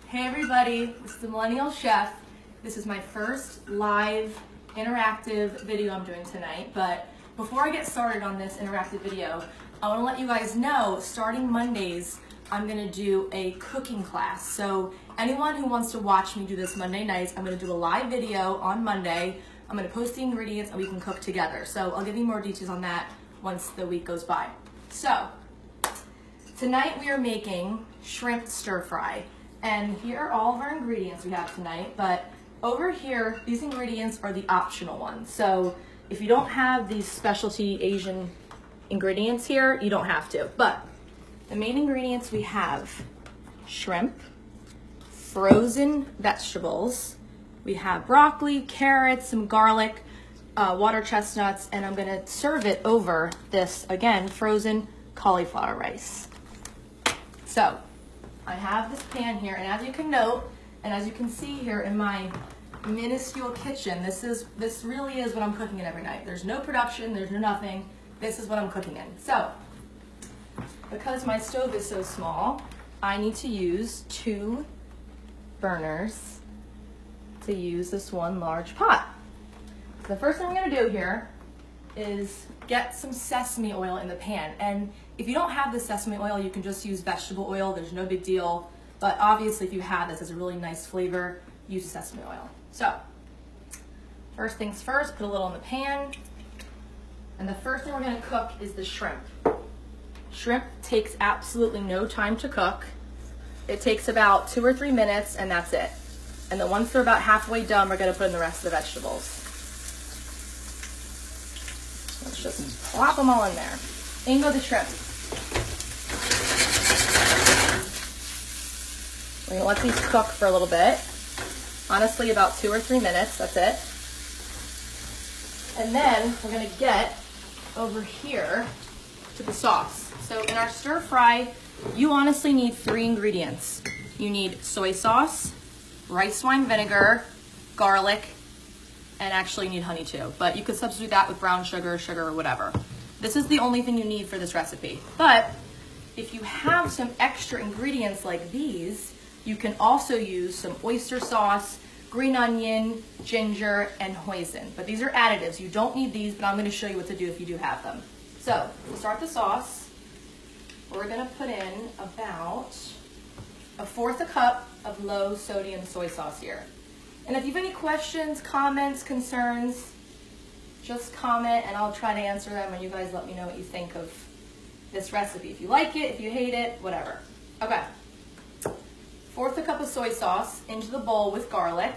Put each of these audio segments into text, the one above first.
Hey everybody, this is the Millennial Chef. This is my first live interactive video I'm doing tonight, but before I get started on this interactive video, I want to let you guys know, starting Mondays, I'm going to do a cooking class. So anyone who wants to watch me do this Monday nights, I'm going to do a live video on Monday. I'm going to post the ingredients and we can cook together. So I'll give you more details on that once the week goes by. So tonight we are making shrimp stir fry. And here are all of our ingredients we have tonight, but over here, these ingredients are the optional ones. So if you don't have these specialty Asian ingredients here, you don't have to. But the main ingredients we have: shrimp, frozen vegetables, we have broccoli, carrots, some garlic, water chestnuts, and I'm gonna serve it over this, again, frozen cauliflower rice. So I have this pan here, and as you can note, and as you can see here in my minuscule kitchen, this really is what I'm cooking in every night. There's no production, there's no nothing. This is what I'm cooking in. So, because my stove is so small, I need to use 2 burners to use this one large pot. So the first thing I'm gonna do here is get some sesame oil in the pan. And if you don't have the sesame oil, you can just use vegetable oil. There's no big deal. But obviously, if you have this, it's a really nice flavor, use sesame oil. So, first things first, put a little in the pan. And the first thing we're gonna cook is the shrimp. Shrimp takes absolutely no time to cook. It takes about 2 or 3 minutes, and that's it. And then once they're about halfway done, we're gonna put in the rest of the vegetables. Let's just plop them all in there. In go the shrimp. We're gonna let these cook for a little bit. Honestly, about 2 or 3 minutes, that's it. And then we're gonna get over here to the sauce. So in our stir fry, you honestly need 3 ingredients. You need soy sauce, rice wine vinegar, garlic, and actually you need honey too. But you could substitute that with brown sugar, or whatever. This is the only thing you need for this recipe. But if you have some extra ingredients like these, you can also use some oyster sauce, green onion, ginger, and hoisin. But these are additives. You don't need these, but I'm gonna show you what to do if you do have them. So to start the sauce, we're gonna put in about 1/4 cup of low sodium soy sauce here. And if you have any questions, comments, concerns, just comment and I'll try to answer them, and you guys let me know what you think of this recipe. If you like it, if you hate it, whatever. Okay. 1/4 cup of soy sauce into the bowl with garlic.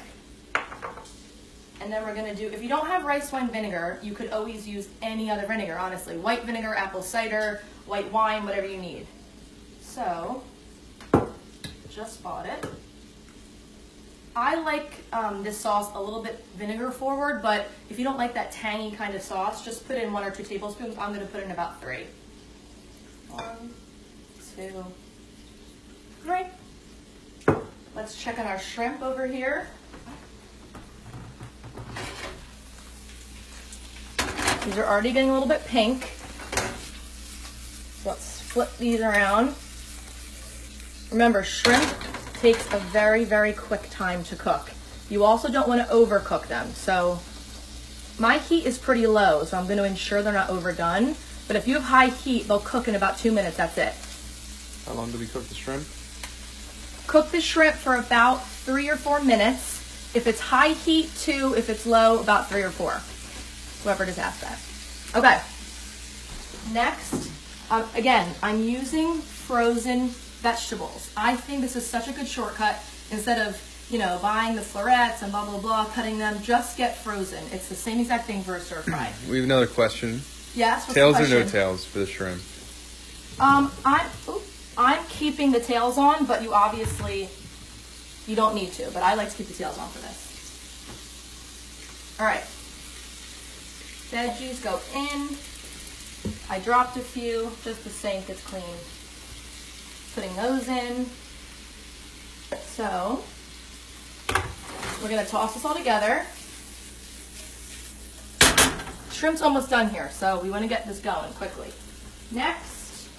And then we're gonna do, if you don't have rice wine vinegar, you could always use any other vinegar, honestly. White vinegar, apple cider, white wine, whatever you need. So, just bought it. I like this sauce a little bit vinegar forward, but if you don't like that tangy kind of sauce, just put in 1 or 2 tablespoons. I'm gonna put in about 3. 1, 2, 3. Let's check on our shrimp over here. These are already getting a little bit pink. So let's flip these around. Remember, shrimp takes a very, very quick time to cook. You also don't want to overcook them. So my heat is pretty low, so I'm going to ensure they're not overdone. But if you have high heat, they'll cook in about 2 minutes, that's it. How long do we cook the shrimp? Cook the shrimp for about 3 or 4 minutes. If it's high heat, 2. If it's low, about 3 or 4. Whoever just asked that. Okay. Next, again, I'm using frozen vegetables. I think this is such a good shortcut. Instead of, buying the florets and blah, blah, blah, cutting them, just get frozen. It's the same exact thing for a stir fry. We have another question. Yes, what's tails the question? or no tails for the shrimp? I'm keeping the tails on, but you don't need to, but I like to keep the tails on for this. All right. Veggies go in. I dropped a few, just the sink is clean. Putting those in. So, we're gonna toss this all together. Shrimp's almost done here, so we wanna get this going quickly. Next,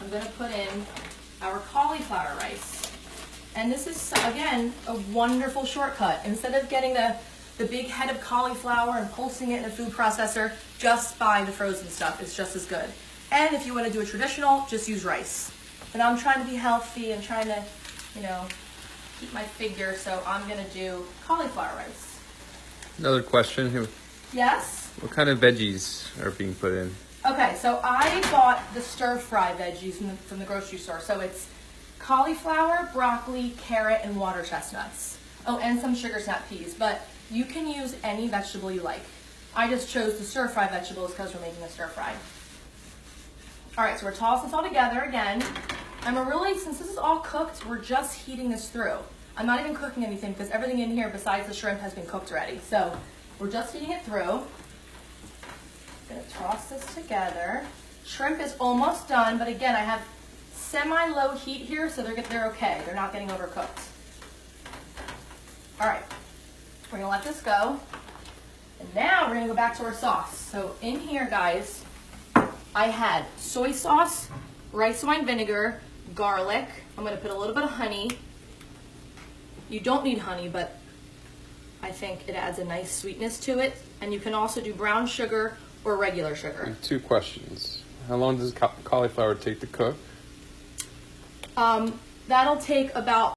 I'm gonna put in our cauliflower rice. And this is, again, a wonderful shortcut. Instead of getting the big head of cauliflower and pulsing it in a food processor, just buy the frozen stuff. It's just as good. And if you want to do a traditional, just use rice. But I'm trying to be healthy and trying to, you know, keep my figure, so I'm going to do cauliflower rice. Another question here. Yes? What kind of veggies are being put in? Okay, so I bought the stir-fry veggies from the grocery store. So it's cauliflower, broccoli, carrot, and water chestnuts. Oh, and some sugar snap peas, but you can use any vegetable you like. I just chose the stir-fry vegetables because we're making a stir-fry. All right, so we're tossing this all together again. And since this is all cooked, we're just heating this through. I'm not even cooking anything because everything in here besides the shrimp has been cooked already. So we're just heating it through. I'm gonna toss this together. Shrimp is almost done, but again, I have semi-low heat here, so they're okay. They're not getting overcooked. All right, we're gonna let this go. And now we're gonna go back to our sauce. So in here, guys, I had soy sauce, rice wine vinegar, garlic. I'm gonna put a little bit of honey. You don't need honey, but I think it adds a nice sweetness to it. And you can also do brown sugar or regular I sugar. have 2 questions. How long does cauliflower take to cook? That'll take about